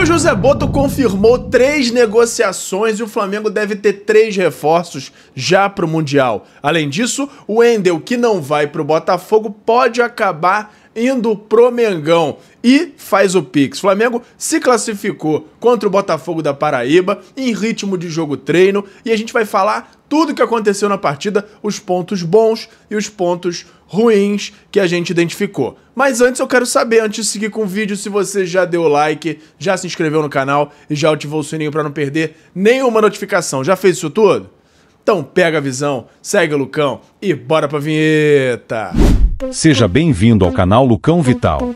o José Botto confirmou 3 negociações e o Flamengo deve ter 3 reforços já para o Mundial. Além disso, o Wendel, que não vai para o Botafogo, pode acabar indo pro Mengão e faz o Pix. Flamengo se classificou contra o Botafogo da Paraíba em ritmo de jogo treino e a gente vai falar tudo o que aconteceu na partida, os pontos bons e os pontos ruins que a gente identificou. Mas antes eu quero saber, antes de seguir com o vídeo, se você já deu like, já se inscreveu no canal e já ativou o sininho para não perder nenhuma notificação. Já fez isso tudo? Então pega a visão, segue o Lucão e bora pra vinheta! Seja bem-vindo ao canal Lucão Vital.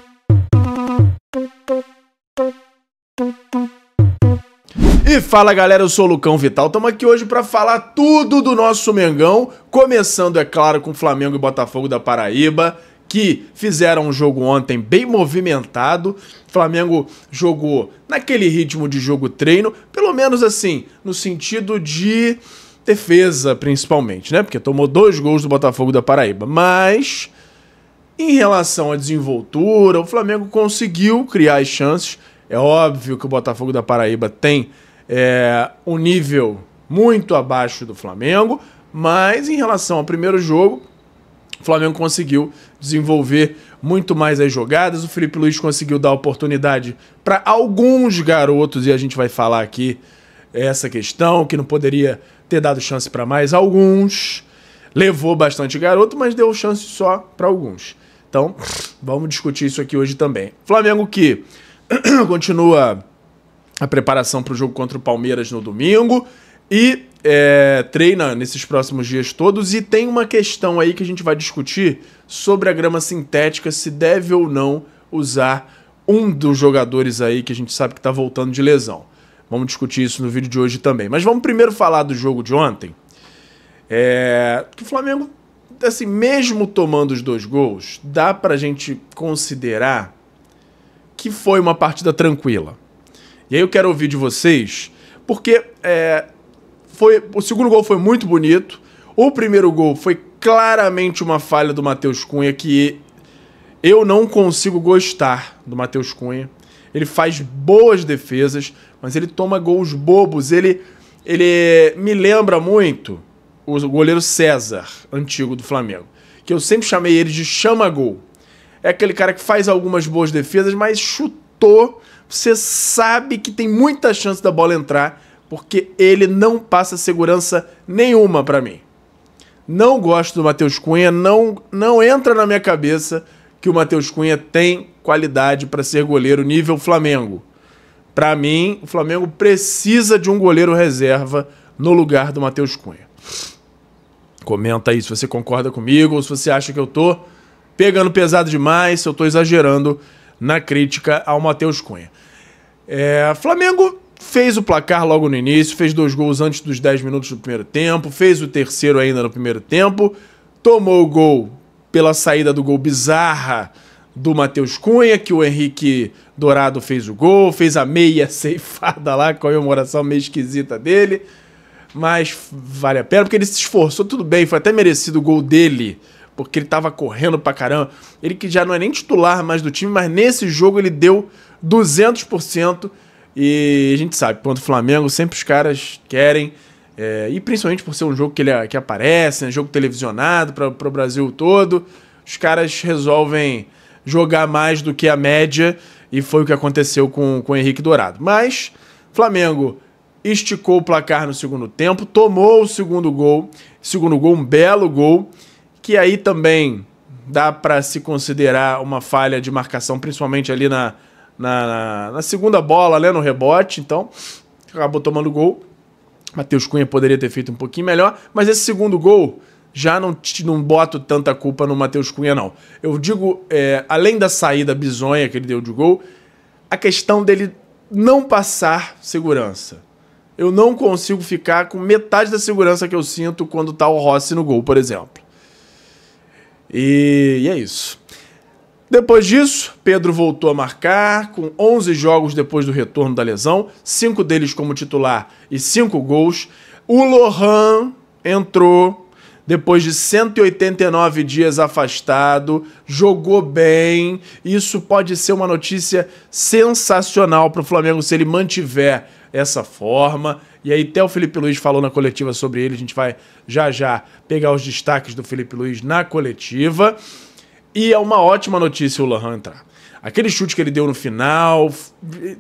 E fala galera, eu sou o Lucão Vital, estamos aqui hoje para falar tudo do nosso Mengão, começando, é claro, com Flamengo e Botafogo da Paraíba, que fizeram um jogo ontem bem movimentado. Flamengo jogou naquele ritmo de jogo treino, pelo menos assim, no sentido de defesa principalmente, né? Porque tomou 2 gols do Botafogo da Paraíba, mas em relação à desenvoltura, o Flamengo conseguiu criar as chances. É óbvio que o Botafogo da Paraíba tem um nível muito abaixo do Flamengo, mas em relação ao primeiro jogo, o Flamengo conseguiu desenvolver muito mais as jogadas. O Felipe Luiz conseguiu dar oportunidade para alguns garotos, e a gente vai falar aqui essa questão, que não poderia ter dado chance para mais alguns. Levou bastante garoto, mas deu chance só para alguns. Então, vamos discutir isso aqui hoje também. Flamengo que continua a preparação para o jogo contra o Palmeiras no domingo e treina nesses próximos dias todos. E tem uma questão aí que a gente vai discutir sobre a grama sintética, se deve ou não usar um dos jogadores aí que a gente sabe que está voltando de lesão. Vamos discutir isso no vídeo de hoje também. Mas vamos primeiro falar do jogo de ontem. Que o Flamengo, assim, mesmo tomando os 2 gols, dá pra gente considerar que foi uma partida tranquila. E aí eu quero ouvir de vocês, porque o segundo gol foi muito bonito, o primeiro gol foi claramente uma falha do Matheus Cunha, que eu não consigo gostar do Matheus Cunha. Ele faz boas defesas, mas ele toma gols bobos. Ele me lembra muito o goleiro César, antigo do Flamengo, que eu sempre chamei ele de chama-gol. É aquele cara que faz algumas boas defesas, mas chutou, você sabe que tem muita chance da bola entrar, porque ele não passa segurança nenhuma pra mim. Não gosto do Matheus Cunha, não entra na minha cabeça que o Matheus Cunha tem qualidade para ser goleiro nível Flamengo. Pra mim, o Flamengo precisa de um goleiro reserva no lugar do Matheus Cunha. Comenta aí se você concorda comigo ou se você acha que eu tô pegando pesado demais, se eu tô exagerando na crítica ao Matheus Cunha. Flamengo fez o placar logo no início, fez 2 gols antes dos 10 minutos do primeiro tempo, fez o terceiro ainda no primeiro tempo, tomou o gol pela saída do gol bizarra do Matheus Cunha, que o Henrique Dourado fez o gol, fez a meia ceifada lá, comemoração meio esquisita dele. Mas vale a pena, porque ele se esforçou, tudo bem, foi até merecido o gol dele, porque ele tava correndo pra caramba. Ele que já não é nem titular mais do time, mas nesse jogo ele deu 200%. E a gente sabe, contra o Flamengo, sempre os caras querem, e principalmente por ser um jogo que aparece, né, jogo televisionado para o Brasil todo, os caras resolvem jogar mais do que a média, e foi o que aconteceu com o Henrique Dourado. Mas Flamengo esticou o placar no segundo tempo, tomou o segundo gol, um belo gol, que aí também dá para se considerar uma falha de marcação, principalmente ali na segunda bola, né, no rebote. Então, acabou tomando gol. Matheus Cunha poderia ter feito um pouquinho melhor, mas esse segundo gol já não boto tanta culpa no Matheus Cunha, não. Eu digo, além da saída bizonha que ele deu de gol, a questão dele não passar segurança. Eu não consigo ficar com metade da segurança que eu sinto quando tá o Rossi no gol, por exemplo. E é isso. Depois disso, Pedro voltou a marcar, com 11 jogos depois do retorno da lesão, 5 deles como titular e 5 gols. O Lohan entrou, depois de 189 dias afastado, jogou bem. Isso pode ser uma notícia sensacional para o Flamengo se ele mantiver essa forma. E aí até o Felipe Luiz falou na coletiva sobre ele, a gente vai já pegar os destaques do Felipe Luiz na coletiva. E é uma ótima notícia o Lohan entrar. Aquele chute que ele deu no final,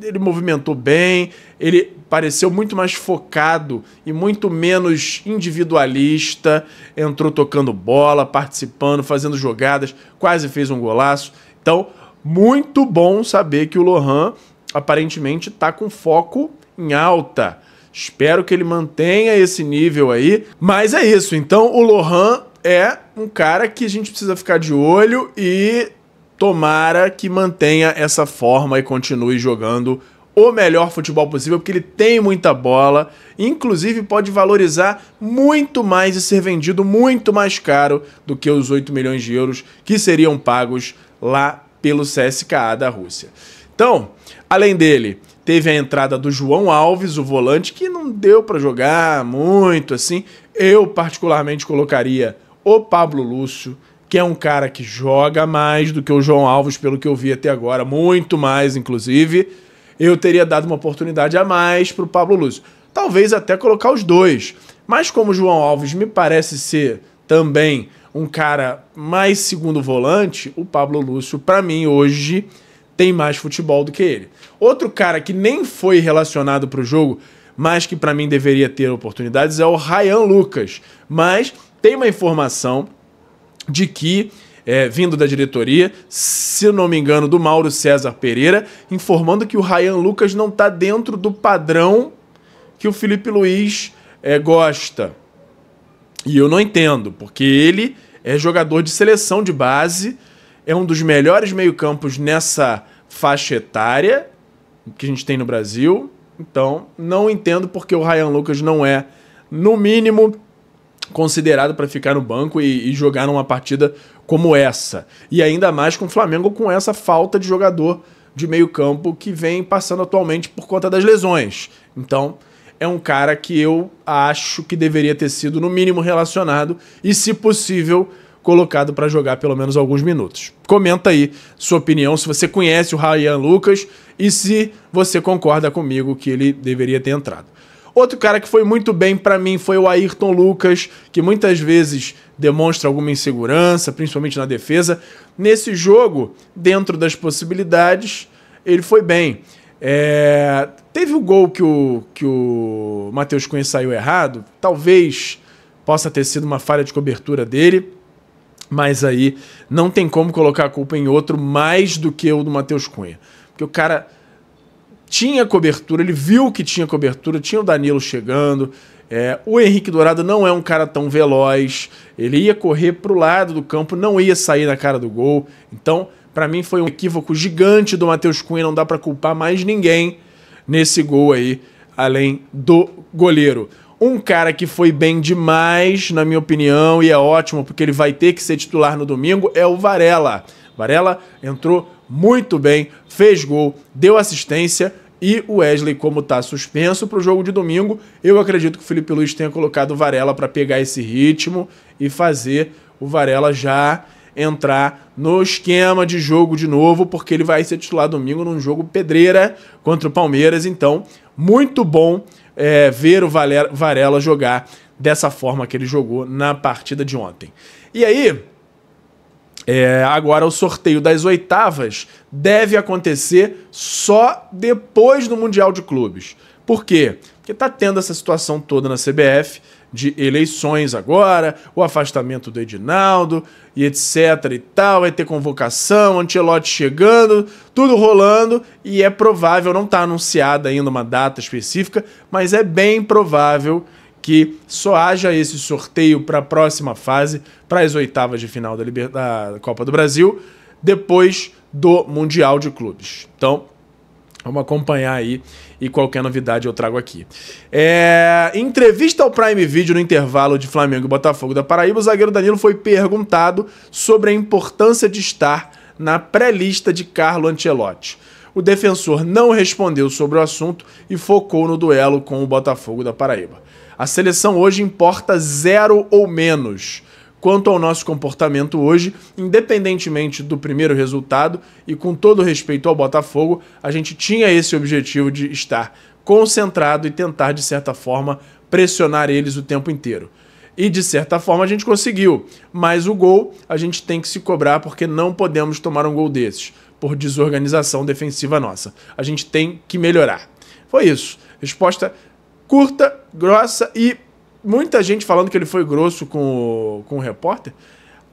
ele movimentou bem, ele pareceu muito mais focado e muito menos individualista, entrou tocando bola, participando, fazendo jogadas, quase fez um golaço. Então, muito bom saber que o Lohan aparentemente está com foco em alta. Espero que ele mantenha esse nível aí, mas é isso. Então, o Lohan é um cara que a gente precisa ficar de olho e tomara que mantenha essa forma e continue jogando o melhor futebol possível, porque ele tem muita bola, inclusive pode valorizar muito mais e ser vendido muito mais caro do que os 8 milhões de euros que seriam pagos lá pelo CSKA da Rússia. Então, além dele, teve a entrada do João Alves, o volante, que não deu para jogar muito assim. Eu particularmente colocaria o Pablo Lúcio, que é um cara que joga mais do que o João Alves, pelo que eu vi até agora, muito mais, inclusive. Eu teria dado uma oportunidade a mais para o Pablo Lúcio. Talvez até colocar os dois. Mas como o João Alves me parece ser também um cara mais segundo volante, o Pablo Lúcio, para mim, hoje, tem mais futebol do que ele. Outro cara que nem foi relacionado para o jogo, mas que para mim deveria ter oportunidades, é o Ryan Lucas. Mas tem uma informação de que, vindo da diretoria, se não me engano, do Mauro César Pereira, informando que o Ryan Lucas não está dentro do padrão que o Felipe Luiz gosta. E eu não entendo, porque ele é jogador de seleção de base, é um dos melhores meio-campos nessa faixa etária que a gente tem no Brasil. Então, não entendo porque o Ryan Lucas não é, no mínimo, considerado para ficar no banco e jogar numa partida como essa. E ainda mais com o Flamengo com essa falta de jogador de meio campo que vem passando atualmente por conta das lesões. Então, é um cara que eu acho que deveria ter sido no mínimo relacionado e, se possível, colocado para jogar pelo menos alguns minutos. Comenta aí sua opinião, se você conhece o Ryan Lucas e se você concorda comigo que ele deveria ter entrado. Outro cara que foi muito bem para mim foi o Ayrton Lucas, que muitas vezes demonstra alguma insegurança, principalmente na defesa. Nesse jogo, dentro das possibilidades, ele foi bem. Teve o gol que o Matheus Cunha saiu errado, talvez possa ter sido uma falha de cobertura dele, mas aí não tem como colocar a culpa em outro mais do que o do Matheus Cunha. Porque o cara tinha cobertura, ele viu que tinha cobertura, tinha o Danilo chegando. O Henrique Dourado não é um cara tão veloz, ele ia correr para o lado do campo, não ia sair na cara do gol. Então, para mim foi um equívoco gigante do Matheus Cunha, não dá para culpar mais ninguém nesse gol aí, além do goleiro. Um cara que foi bem demais, na minha opinião, e é ótimo porque ele vai ter que ser titular no domingo, é o Varela. Varela entrou muito bem, fez gol, deu assistência. E o Wesley, como está suspenso para o jogo de domingo, eu acredito que o Felipe Luiz tenha colocado o Varela para pegar esse ritmo e fazer o Varela já entrar no esquema de jogo de novo, porque ele vai ser titular domingo num jogo pedreira contra o Palmeiras. Então, muito bom ver o Varela jogar dessa forma que ele jogou na partida de ontem. E aí, agora o sorteio das oitavas deve acontecer só depois do Mundial de Clubes. Por quê? Porque tá tendo essa situação toda na CBF de eleições agora, o afastamento do Edinaldo e etc e tal, vai ter convocação, Ancelotti chegando, tudo rolando e é provável, não tá anunciada ainda uma data específica, mas é bem provável que só haja esse sorteio para a próxima fase, para as oitavas de final da Copa do Brasil, depois do Mundial de Clubes. Então, vamos acompanhar aí e qualquer novidade eu trago aqui. Em entrevista ao Prime Video no intervalo de Flamengo e Botafogo da Paraíba, o zagueiro Danilo foi perguntado sobre a importância de estar na pré-lista de Carlo Ancelotti. O defensor não respondeu sobre o assunto e focou no duelo com o Botafogo da Paraíba. A seleção hoje importa 0 ou menos. Quanto ao nosso comportamento hoje, independentemente do primeiro resultado e com todo respeito ao Botafogo, a gente tinha esse objetivo de estar concentrado e tentar, de certa forma, pressionar eles o tempo inteiro. E, de certa forma, a gente conseguiu. Mas o gol, a gente tem que se cobrar porque não podemos tomar um gol desses, por desorganização defensiva nossa. A gente tem que melhorar. Foi isso. Resposta curta, grossa e muita gente falando que ele foi grosso com o repórter.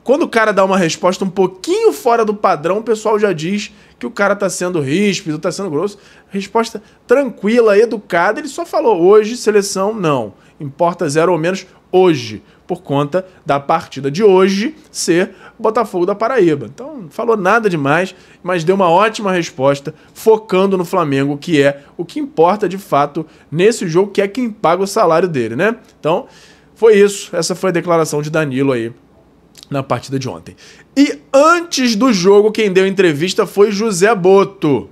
Quando o cara dá uma resposta um pouquinho fora do padrão, o pessoal já diz que o cara tá sendo ríspido, tá sendo grosso. Resposta tranquila, educada. Ele só falou, hoje, seleção, não. Importa 0 ou menos hoje, por conta da partida de hoje ser Botafogo da Paraíba. Então, não falou nada demais, mas deu uma ótima resposta, focando no Flamengo, que é o que importa de fato nesse jogo, que é quem paga o salário dele, né? Então, foi isso. Essa foi a declaração de Danilo aí na partida de ontem. E antes do jogo, quem deu entrevista foi José Boto.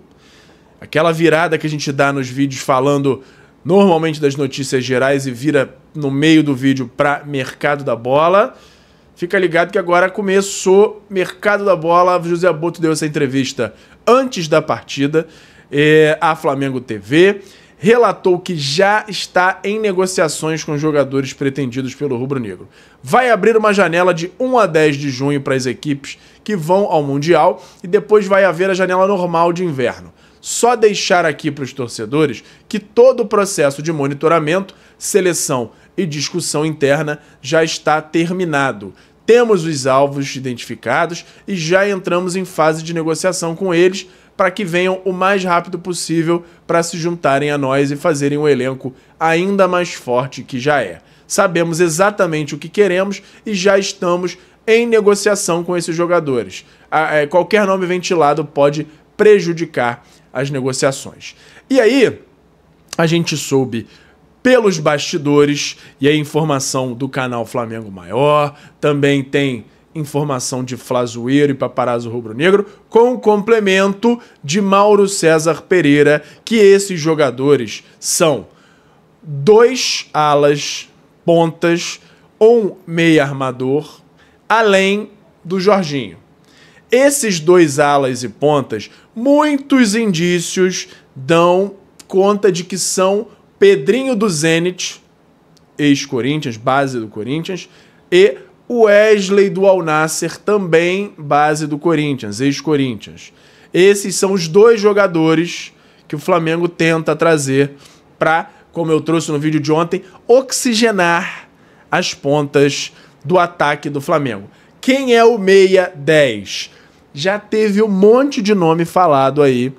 Aquela virada que a gente dá nos vídeos falando normalmente das notícias gerais e vira no meio do vídeo para Mercado da Bola. Fica ligado que agora começou Mercado da Bola. José Boto deu essa entrevista antes da partida à Flamengo TV. Relatou que já está em negociações com jogadores pretendidos pelo rubro-negro. Vai abrir uma janela de 1 a 10 de junho para as equipes que vão ao Mundial e depois vai haver a janela normal de inverno. Só deixar aqui para os torcedores que todo o processo de monitoramento, seleção e discussão interna já está terminado. Temos os alvos identificados e já entramos em fase de negociação com eles para que venham o mais rápido possível para se juntarem a nós e fazerem um elenco ainda mais forte que já é. Sabemos exatamente o que queremos e já estamos em negociação com esses jogadores. Qualquer nome ventilado pode prejudicar as negociações. E aí, a gente soube pelos bastidores, e a informação do canal Flamengo Maior, também tem informação de Flazoeiro e Paparazzo Rubro-Negro, com o complemento de Mauro César Pereira, que esses jogadores são 2 alas, pontas, um meia armador, além do Jorginho. Esses 2 alas e pontas, muitos indícios dão conta de que são Pedrinho do Zenit, ex-Corinthians, base do Corinthians, e Wesley do Al Nassr, também base do Corinthians, ex-Corinthians. Esses são os 2 jogadores que o Flamengo tenta trazer para, como eu trouxe no vídeo de ontem, oxigenar as pontas do ataque do Flamengo. Quem é o meia 10? Já teve um monte de nome falado aí,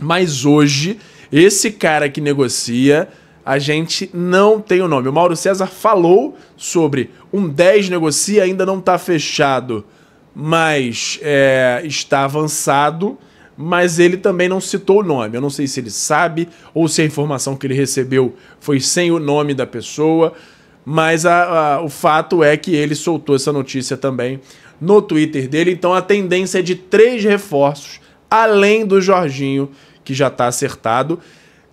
mas hoje, esse cara que negocia, a gente não tem o nome. O Mauro César falou sobre um 10 negocia, ainda não está fechado, mas está avançado, mas ele também não citou o nome. Eu não sei se ele sabe ou se a informação que ele recebeu foi sem o nome da pessoa, mas o fato é que ele soltou essa notícia também no Twitter dele. Então a tendência é de 3 reforços, além do Jorginho, que já está acertado.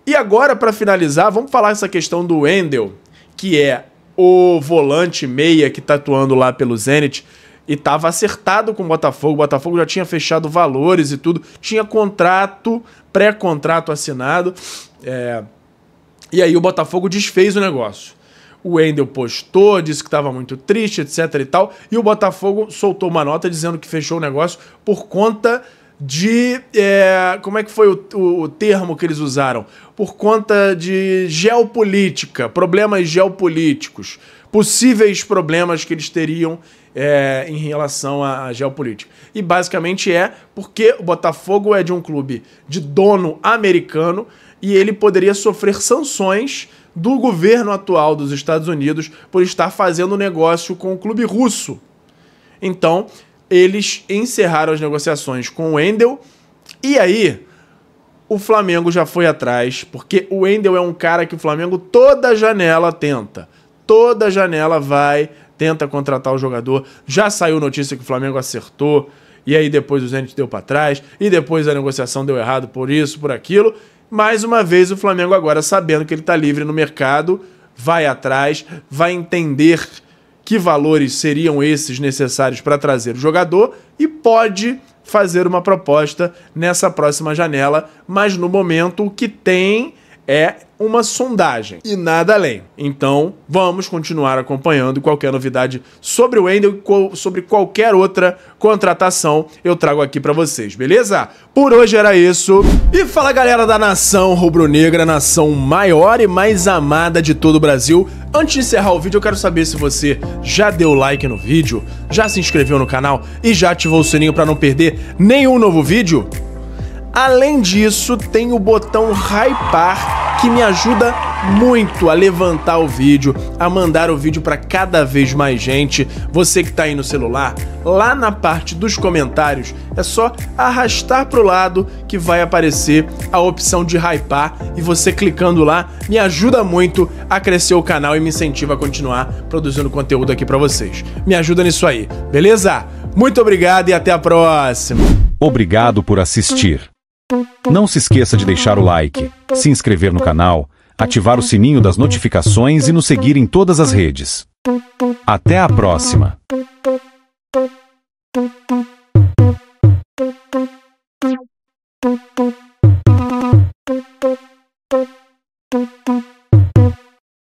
E agora, para finalizar, vamos falar essa questão do Wendel, que é o volante meia que está atuando lá pelo Zenit e estava acertado com o Botafogo. O Botafogo já tinha fechado valores e tudo, tinha contrato, pré-contrato assinado, e aí o Botafogo desfez o negócio. O Wendel postou, disse que estava muito triste, etc e tal, e o Botafogo soltou uma nota dizendo que fechou o negócio por conta de... como é que foi o termo que eles usaram? Por conta de geopolítica, problemas geopolíticos, possíveis problemas que eles teriam em relação à geopolítica. E basicamente porque o Botafogo é de um clube de dono americano e ele poderia sofrer sanções do governo atual dos Estados Unidos por estar fazendo negócio com o clube russo. Então, eles encerraram as negociações com o Wendel e aí o Flamengo já foi atrás, porque o Wendel é um cara que o Flamengo toda janela tenta. Toda janela tenta contratar o jogador. Já saiu notícia que o Flamengo acertou e aí depois o Zenit deu para trás e depois a negociação deu errado por isso, por aquilo. Mais uma vez o Flamengo agora, sabendo que ele está livre no mercado, vai atrás, vai entender que valores seriam esses necessários para trazer o jogador e pode fazer uma proposta nessa próxima janela, mas no momento o que tem é uma sondagem e nada além. Então, vamos continuar acompanhando qualquer novidade sobre o Wendel e sobre qualquer outra contratação eu trago aqui pra vocês, beleza? Por hoje era isso. E fala, galera da nação rubro-negra, nação maior e mais amada de todo o Brasil. Antes de encerrar o vídeo, eu quero saber se você já deu like no vídeo, já se inscreveu no canal e já ativou o sininho pra não perder nenhum novo vídeo. Além disso, tem o botão hypar, que me ajuda muito a levantar o vídeo, a mandar o vídeo para cada vez mais gente. Você que tá aí no celular, lá na parte dos comentários, é só arrastar pro lado que vai aparecer a opção de hypar, e você clicando lá me ajuda muito a crescer o canal e me incentiva a continuar produzindo conteúdo aqui para vocês. Me ajuda nisso aí, beleza? Muito obrigado e até a próxima. Obrigado por assistir. Não se esqueça de deixar o like, se inscrever no canal, ativar o sininho das notificações e nos seguir em todas as redes. Até a próxima!